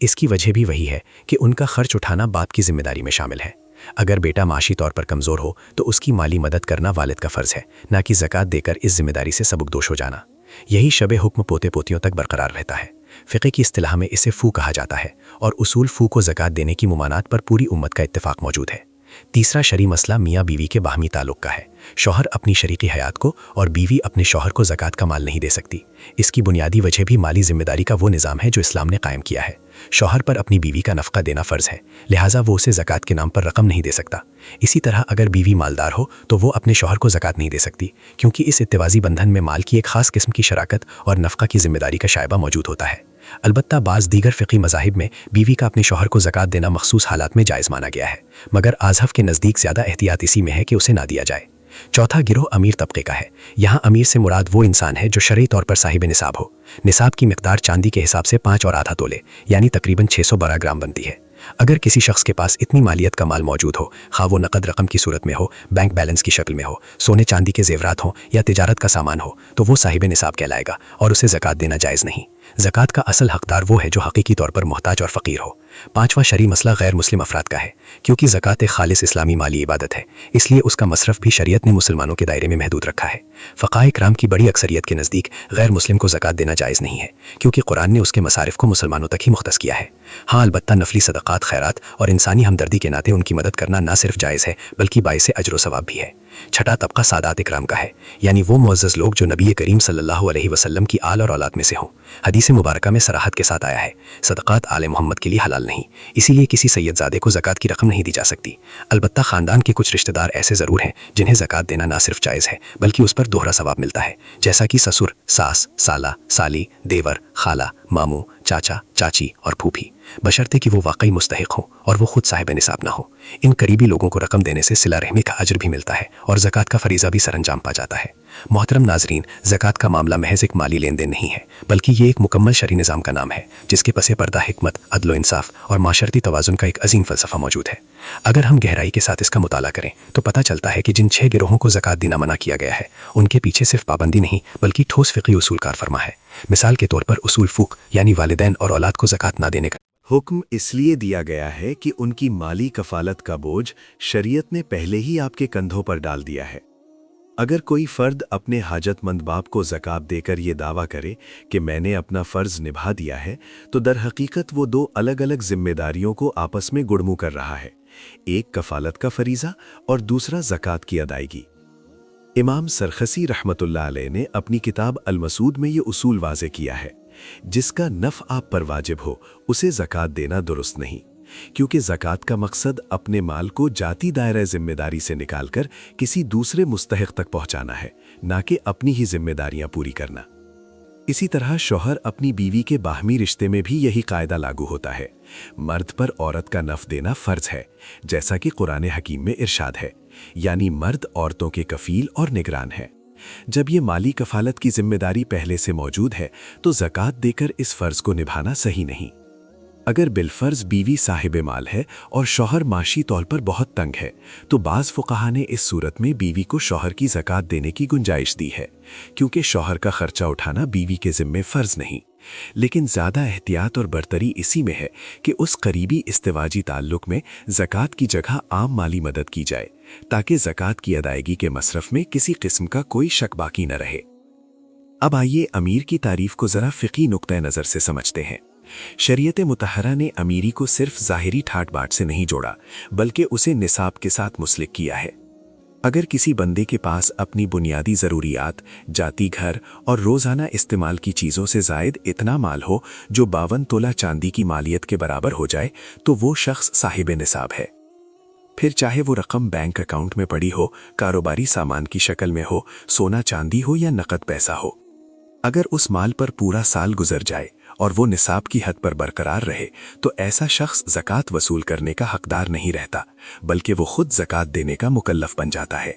اس کی وجہ بھی وہی ہے کہ ان کا خرچ اٹھانا باپ کی ذمہ داری میں شامل ہے۔ اگر بیٹا معاشی طور پر کمزور ہو تو اس کی مالی مدد کرنا والد کا فرض ہے، نہ کہ زکوٰۃ دے کر اس ذمہ داری سے سبکدوش ہو جانا۔ یہی شب حکم پوتے پوتیوں تک برقرار رہتا ہے۔ فقہ کی اصطلاح میں اسے فو کہا جاتا ہے، اور اصول فو کو زکوٰۃ دینے کی ممانعت پر پوری امت کا اتفاق موجود ہے۔ تیسرا شرعی مسئلہ میاں بیوی کے باہمی تعلق کا ہے۔ شوہر اپنی شریکی حیات کو اور بیوی اپنے شوہر کو زکوٰۃ کا مال نہیں دے سکتی۔ اس کی بنیادی وجہ بھی مالی ذمہ داری کا وہ نظام ہے جو اسلام نے قائم کیا ہے۔ شوہر پر اپنی بیوی کا نفقہ دینا فرض ہے، لہٰذا وہ اسے زکوٰۃ کے نام پر رقم نہیں دے سکتا۔ اسی طرح اگر بیوی مالدار ہو تو وہ اپنے شوہر کو زکوٰۃ نہیں دے سکتی، کیونکہ اس اتوازی بندھن میں مال کی ایک خاص قسم کی شراکت اور نفقہ کی ذمہ داری کا شائبہ موجود ہوتا ہے۔ البتہ بعض دیگر فقہی مذاہب میں بیوی کا اپنے شوہر کو زکوٰۃ دینا مخصوص حالات میں جائز مانا گیا ہے، مگر احناف کے نزدیک زیادہ احتیاط اسی میں ہے کہ اسے نہ دیا جائے۔ چوتھا گروہ امیر طبقے کا ہے۔ یہاں امیر سے مراد وہ انسان ہے جو شرعی طور پر صاحب نصاب ہو۔ نصاب کی مقدار چاندی کے حساب سے 5.25 تولے یعنی تقریباً 612 گرام بنتی ہے۔ اگر کسی شخص کے پاس اتنی مالیت کا مال موجود ہو، خواہ وہ نقد رقم کی صورت میں ہو، بینک بیلنس کی شکل میں ہو، سونے چاندی کے زیورات ہوں یا تجارت کا سامان ہو، تو وہ صاحب نصاب کہلائے گا اور اسے زکوٰۃ دینا جائز نہیں۔ زکوٰۃ کا اصل حقدار وہ ہے جو حقیقی طور پر محتاج اور فقیر ہو۔ پانچواں شرعی مسئلہ غیر مسلم افراد کا ہے۔ کیونکہ زکوٰۃ ایک خالص اسلامی مالی عبادت ہے، اس لیے اس کا مصرف بھی شریعت نے مسلمانوں کے دائرے میں محدود رکھا ہے۔ فقہائے کرام کی بڑی اکثریت کے نزدیک غیر مسلم کو زکوٰۃ دینا جائز نہیں ہے، کیونکہ قرآن نے اس کے مصارف کو مسلمانوں تک ہی مختص کیا ہے۔ ہاں البتہ نفلی صدقات، خیرات اور انسانی ہمدردی کے ناطے ان کی مدد کرنا نہ صرف جائز ہے بلکہ باعث اجر و ثواب بھی ہے۔ چھٹا طبقہ سادات اکرام کا ہے، یعنی وہ معزز لوگ جو نبی کریم صلی اللہ علیہ وسلم کی آل اور اولاد میں سے ہوں۔ حدیث مبارکہ میں صراحت کے ساتھ آیا ہے، صدقات آل محمد کے لیے حلال نہیں، اسی لیے کسی سید زادے کو زکوٰۃ کی رقم نہیں دی جا سکتی۔ البتہ خاندان کے کچھ رشتہ دار ایسے ضرور ہیں جنہیں زکوٰۃ دینا نہ صرف جائز ہے بلکہ اس پر دوہرا ثواب ملتا ہے، جیسا کہ سسر، ساس، سالہ، سالی، دیور، خالہ، ماموں، چاچا، چاچی اور پھوپھی، بشرطے کہ وہ واقعی مستحق ہوں اور وہ خود صاحب نصاب نہ ہو۔ ان قریبی لوگوں کو رقم دینے سے صلہ رحمی کا اجر بھی ملتا ہے اور زکوٰۃ کا فریضہ بھی سر انجام پا جاتا ہے۔ محترم ناظرین، زکوٰۃ کا معاملہ محض ایک مالی لین دین نہیں ہے بلکہ یہ ایک مکمل شرعی نظام کا نام ہے جس کے پس پردہ حکمت، عدل و انصاف اور معاشرتی توازن کا ایک عظیم فلسفہ موجود ہے۔ اگر ہم گہرائی کے ساتھ اس کا مطالعہ کریں تو پتہ چلتا ہے کہ جن 6 گروہوں کو زکوٰۃ دینا منع کیا گیا ہے ان کے پیچھے صرف پابندی نہیں بلکہ ٹھوس فقہی اصول کار فرما ہے۔ مثال کے طور پر اصول فقہ یعنی والدین اور اولاد کو زکوٰۃ نہ دینے کا حکم اس لیے دیا گیا ہے کہ ان کی مالی کفالت کا بوجھ شریعت نے پہلے ہی آپ کے کندھوں پر ڈال دیا ہے۔ اگر کوئی فرد اپنے حاجت مند باپ کو زکوٰۃ دے کر یہ دعویٰ کرے کہ میں نے اپنا فرض نبھا دیا ہے، تو در حقیقت وہ 2 الگ الگ ذمہ داریوں کو آپس میں گڑمو کر رہا ہے، ایک کفالت کا فریضہ اور دوسرا زکوٰۃ کی ادائیگی۔ امام سرخسی رحمۃ اللہ علیہ نے اپنی کتاب المسود میں یہ اصول واضح کیا ہے، جس کا نفع آپ پر واجب ہو اسے زکوٰۃ دینا درست نہیں، کیونکہ زکوٰۃ کا مقصد اپنے مال کو جاتی دائرہ ذمہ داری سے نکال کر کسی دوسرے مستحق تک پہنچانا ہے، نہ کہ اپنی ہی ذمہ داریاں پوری کرنا۔ اسی طرح شوہر اپنی بیوی کے باہمی رشتے میں بھی یہی قاعدہ لاگو ہوتا ہے۔ مرد پر عورت کا نفع دینا فرض ہے، جیسا کہ قرآن حکیم میں ارشاد ہے، یعنی مرد عورتوں کے کفیل اور نگران ہے۔ جب یہ مالی کفالت کی ذمہ داری پہلے سے موجود ہے تو زکوٰۃ دے کر اس فرض کو نبھانا صحیح نہیں۔ اگر بالفرض بیوی صاحب مال ہے اور شوہر معاشی طور پر بہت تنگ ہے تو بعض فقہا نے اس صورت میں بیوی کو شوہر کی زکوٰۃ دینے کی گنجائش دی ہے، کیونکہ شوہر کا خرچہ اٹھانا بیوی کے ذمے فرض نہیں۔ لیکن زیادہ احتیاط اور برتری اسی میں ہے کہ اس قریبی استواجی تعلق میں زکوٰۃ کی جگہ عام مالی مدد کی جائے، تاکہ زکوٰۃ کی ادائیگی کے مصرف میں کسی قسم کا کوئی شک باقی نہ رہے۔ اب آئیے امیر کی تعریف کو ذرا فقہی نقطۂ نظر سے سمجھتے ہیں۔ شریعت مطہرہ نے امیری کو صرف ظاہری ٹھاٹ باٹ سے نہیں جوڑا بلکہ اسے نصاب کے ساتھ مسلک کیا ہے۔ اگر کسی بندے کے پاس اپنی بنیادی ضروریات، جاتی گھر اور روزانہ استعمال کی چیزوں سے زائد اتنا مال ہو جو 52 تولہ چاندی کی مالیت کے برابر ہو جائے تو وہ شخص صاحب نصاب ہے۔ پھر چاہے وہ رقم بینک اکاؤنٹ میں پڑی ہو، کاروباری سامان کی شکل میں ہو، سونا چاندی ہو یا نقد پیسہ ہو، اگر اس مال پر پورا سال گزر جائے اور وہ نصاب کی حد پر برقرار رہے تو ایسا شخص زکوٰۃ وصول کرنے کا حقدار نہیں رہتا بلکہ وہ خود زکوٰۃ دینے کا مکلف بن جاتا ہے۔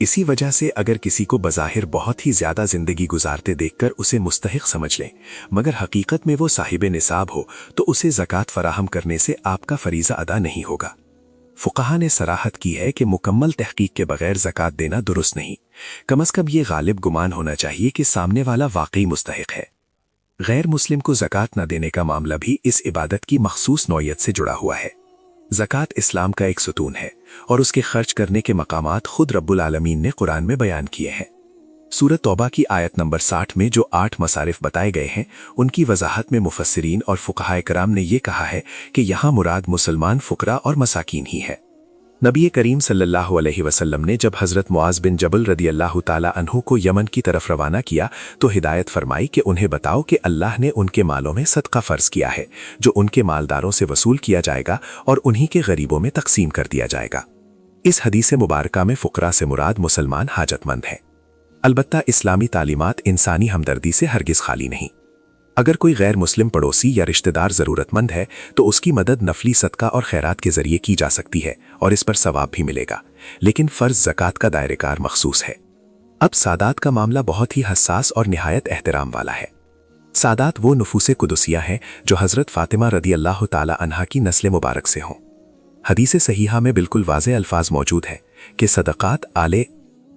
اسی وجہ سے اگر کسی کو بظاہر بہت ہی زیادہ زندگی گزارتے دیکھ کر اسے مستحق سمجھ لیں مگر حقیقت میں وہ صاحب نصاب ہو تو اسے زکوٰۃ فراہم کرنے سے آپ کا فریضہ ادا نہیں ہوگا۔ فقہا نے صراحت کی ہے کہ مکمل تحقیق کے بغیر زکوٰۃ دینا درست نہیں، کم از کم یہ غالب گمان ہونا چاہیے کہ سامنے والا واقعی مستحق ہے۔ غیر مسلم کو زکوٰۃ نہ دینے کا معاملہ بھی اس عبادت کی مخصوص نوعیت سے جڑا ہوا ہے۔ زکوٰۃ اسلام کا ایک ستون ہے اور اس کے خرچ کرنے کے مقامات خود رب العالمین نے قرآن میں بیان کیے ہیں۔ سورۃ توبہ کی آیت نمبر 60 میں جو 8 مصارف بتائے گئے ہیں، ان کی وضاحت میں مفسرین اور فقہائے کرام نے یہ کہا ہے کہ یہاں مراد مسلمان فقراء اور مساکین ہی ہے۔ نبی کریم صلی اللہ علیہ وسلم نے جب حضرت معاذ بن جبل رضی اللہ تعالی عنہ کو یمن کی طرف روانہ کیا تو ہدایت فرمائی کہ انہیں بتاؤ کہ اللہ نے ان کے مالوں میں صدقہ فرض کیا ہے جو ان کے مالداروں سے وصول کیا جائے گا اور انہی کے غریبوں میں تقسیم کر دیا جائے گا۔ اس حدیث مبارکہ میں فقراء سے مراد مسلمان حاجت مند ہیں۔ البتہ اسلامی تعلیمات انسانی ہمدردی سے ہرگز خالی نہیں۔ اگر کوئی غیر مسلم پڑوسی یا رشتہ دار ضرورت مند ہے تو اس کی مدد نفلی صدقہ اور خیرات کے ذریعے کی جا سکتی ہے اور اس پر ثواب بھی ملے گا، لیکن فرض زکوٰۃ کا دائرہ کار مخصوص ہے۔ اب سادات کا معاملہ بہت ہی حساس اور نہایت احترام والا ہے۔ سادات وہ نفوس قدسیہ ہیں جو حضرت فاطمہ رضی اللہ تعالی عنہا کی نسل مبارک سے ہوں۔ حدیث صحیحہ میں بالکل واضح الفاظ موجود ہیں کہ صدقات آل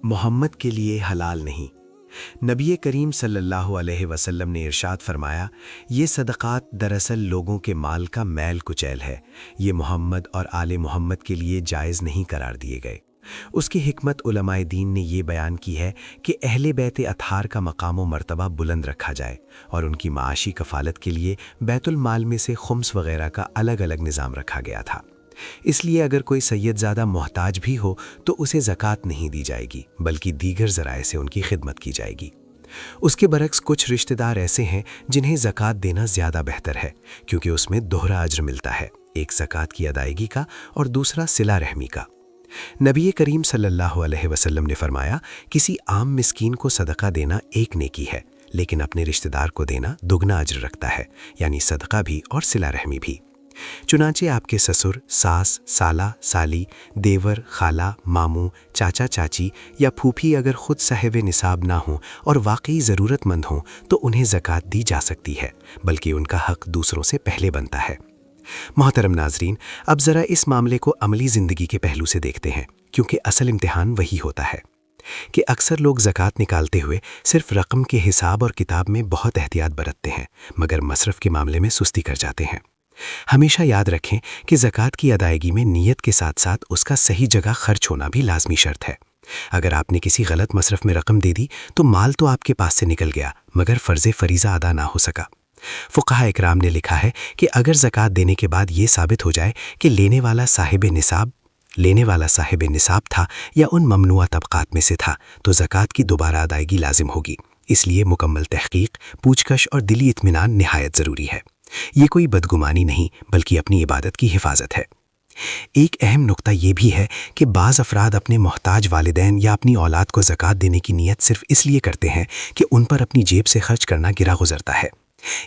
محمد کے لیے حلال نہیں۔ نبی کریم صلی اللہ علیہ وسلم نے ارشاد فرمایا، یہ صدقات دراصل لوگوں کے مال کا میل کچیل ہے، یہ محمد اور آل محمد کے لیے جائز نہیں قرار دیے گئے۔ اس کی حکمت علماء دین نے یہ بیان کی ہے کہ اہل بیت اطہار کا مقام و مرتبہ بلند رکھا جائے اور ان کی معاشی کفالت کے لیے بیت المال میں سے خمس وغیرہ کا الگ الگ نظام رکھا گیا تھا۔ اس لیے اگر کوئی سید زادہ محتاج بھی ہو تو اسے زکوٰۃ نہیں دی جائے گی، بلکہ دیگر ذرائع سے ان کی خدمت کی جائے گی۔ اس کے برعکس کچھ رشتہ دار ایسے ہیں جنہیں زکوٰۃ دینا زیادہ بہتر ہے، کیونکہ اس میں دوہرا اجر ملتا ہے، ایک زکوٰۃ کی ادائیگی کا اور دوسرا صلہ رحمی کا۔ نبی کریم صلی اللہ علیہ وسلم نے فرمایا، کسی عام مسکین کو صدقہ دینا ایک نیکی ہے، لیکن اپنے رشتہ دار کو دینا دگنا اجر رکھتا ہے، یعنی صدقہ بھی اور صلہ رحمی بھی۔ چنانچہ آپ کے سسر، ساس، سالہ، سالی، دیور، خالہ، ماموں، چاچا چاچی یا پھوپھی اگر خود صاحب نصاب نہ ہوں اور واقعی ضرورت مند ہوں تو انہیں زکوٰۃ دی جا سکتی ہے، بلکہ ان کا حق دوسروں سے پہلے بنتا ہے۔ محترم ناظرین، اب ذرا اس معاملے کو عملی زندگی کے پہلو سے دیکھتے ہیں، کیونکہ اصل امتحان وہی ہوتا ہے کہ اکثر لوگ زکوٰۃ نکالتے ہوئے صرف رقم کے حساب اور کتاب میں بہت احتیاط برتتے ہیں، مگر مصرف کے معاملے میں سستی کر جاتے ہیں۔ ہمیشہ یاد رکھیں کہ زکوٰۃ کی ادائیگی میں نیت کے ساتھ ساتھ اس کا صحیح جگہ خرچ ہونا بھی لازمی شرط ہے۔ اگر آپ نے کسی غلط مصرف میں رقم دے دی تو مال تو آپ کے پاس سے نکل گیا، مگر فرض فریضہ ادا نہ ہو سکا۔ فقہاء اکرام نے لکھا ہے کہ اگر زکوٰۃ دینے کے بعد یہ ثابت ہو جائے کہ لینے والا صاحب نصاب تھا یا ان ممنوعہ طبقات میں سے تھا تو زکوٰۃ کی دوبارہ ادائیگی لازم ہوگی۔ اس لیے مکمل تحقیق، پوچھ گچھ اور دلی اطمینان نہایت ضروری ہے۔ یہ کوئی بدگمانی نہیں بلکہ اپنی عبادت کی حفاظت ہے۔ ایک اہم نقطہ یہ بھی ہے کہ بعض افراد اپنے محتاج والدین یا اپنی اولاد کو زکوٰۃ دینے کی نیت صرف اس لیے کرتے ہیں کہ ان پر اپنی جیب سے خرچ کرنا گرا گزرتا ہے۔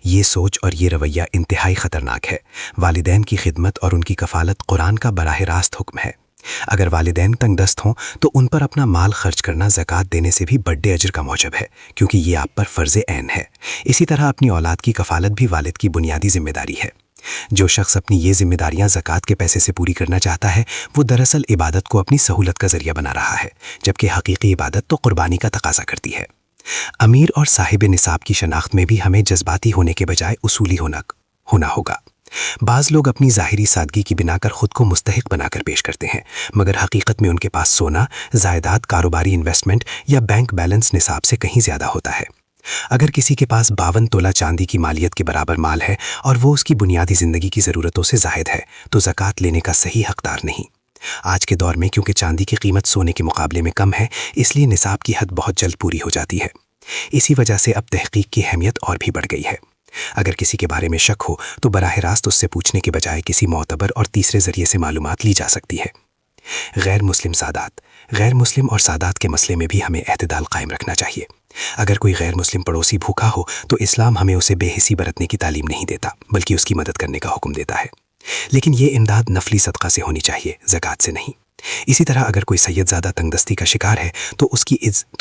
یہ سوچ اور یہ رویہ انتہائی خطرناک ہے۔ والدین کی خدمت اور ان کی کفالت قرآن کا براہ راست حکم ہے۔ اگر والدین تنگ دست ہوں تو ان پر اپنا مال خرچ کرنا زکوٰۃ دینے سے بھی بڑے اجر کا موجب ہے، کیونکہ یہ آپ پر فرض عین ہے۔ اسی طرح اپنی اولاد کی کفالت بھی والد کی بنیادی ذمہ داری ہے۔ جو شخص اپنی یہ ذمہ داریاں زکوٰۃ کے پیسے سے پوری کرنا چاہتا ہے وہ دراصل عبادت کو اپنی سہولت کا ذریعہ بنا رہا ہے، جبکہ حقیقی عبادت تو قربانی کا تقاضا کرتی ہے۔ امیر اور صاحب نصاب کی شناخت میں بھی ہمیں جذباتی ہونے کے بجائے اصولی ہونا ہوگا۔ بعض لوگ اپنی ظاہری سادگی کی بنا کر خود کو مستحق بنا کر پیش کرتے ہیں، مگر حقیقت میں ان کے پاس سونا، جائیداد، کاروباری انویسٹمنٹ یا بینک بیلنس نصاب سے کہیں زیادہ ہوتا ہے۔ اگر کسی کے پاس 52 تولہ چاندی کی مالیت کے برابر مال ہے اور وہ اس کی بنیادی زندگی کی ضرورتوں سے زائد ہے تو زکوٰۃ لینے کا صحیح حقدار نہیں۔ آج کے دور میں کیونکہ چاندی کی قیمت سونے کے مقابلے میں کم ہے، اس لیے نصاب کی حد بہت جلد پوری ہو جاتی ہے۔ اسی وجہ سے اب تحقیق کی اہمیت اور بھی بڑھ گئی ہے۔ اگر کسی کے بارے میں شک ہو تو براہ راست اس سے پوچھنے کے بجائے کسی معتبر اور تیسرے ذریعے سے معلومات لی جا سکتی ہے۔ غیر مسلم اور سادات کے مسئلے میں بھی ہمیں اعتدال قائم رکھنا چاہیے۔ اگر کوئی غیر مسلم پڑوسی بھوکا ہو تو اسلام ہمیں اسے بے حسی برتنے کی تعلیم نہیں دیتا، بلکہ اس کی مدد کرنے کا حکم دیتا ہے۔ لیکن یہ امداد نفلی صدقہ سے ہونی چاہیے، زکوٰۃ سے نہیں۔ اسی طرح اگر کوئی سید زادہ تنگ دستی کا شکار ہے تو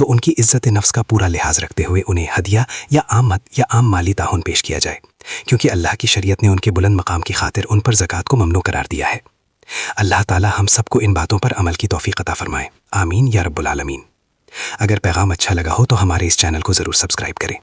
ان کی عزت نفس کا پورا لحاظ رکھتے ہوئے انہیں ہدیہ یا عام مالی تعاون پیش کیا جائے، کیونکہ اللہ کی شریعت نے ان کے بلند مقام کی خاطر ان پر زکوٰۃ کو ممنوع قرار دیا ہے۔ اللہ تعالی ہم سب کو ان باتوں پر عمل کی توفیق عطا فرمائے، آمین یا رب العالمین۔ اگر پیغام اچھا لگا ہو تو ہمارے اس چینل کو ضرور سبسکرائب کریں۔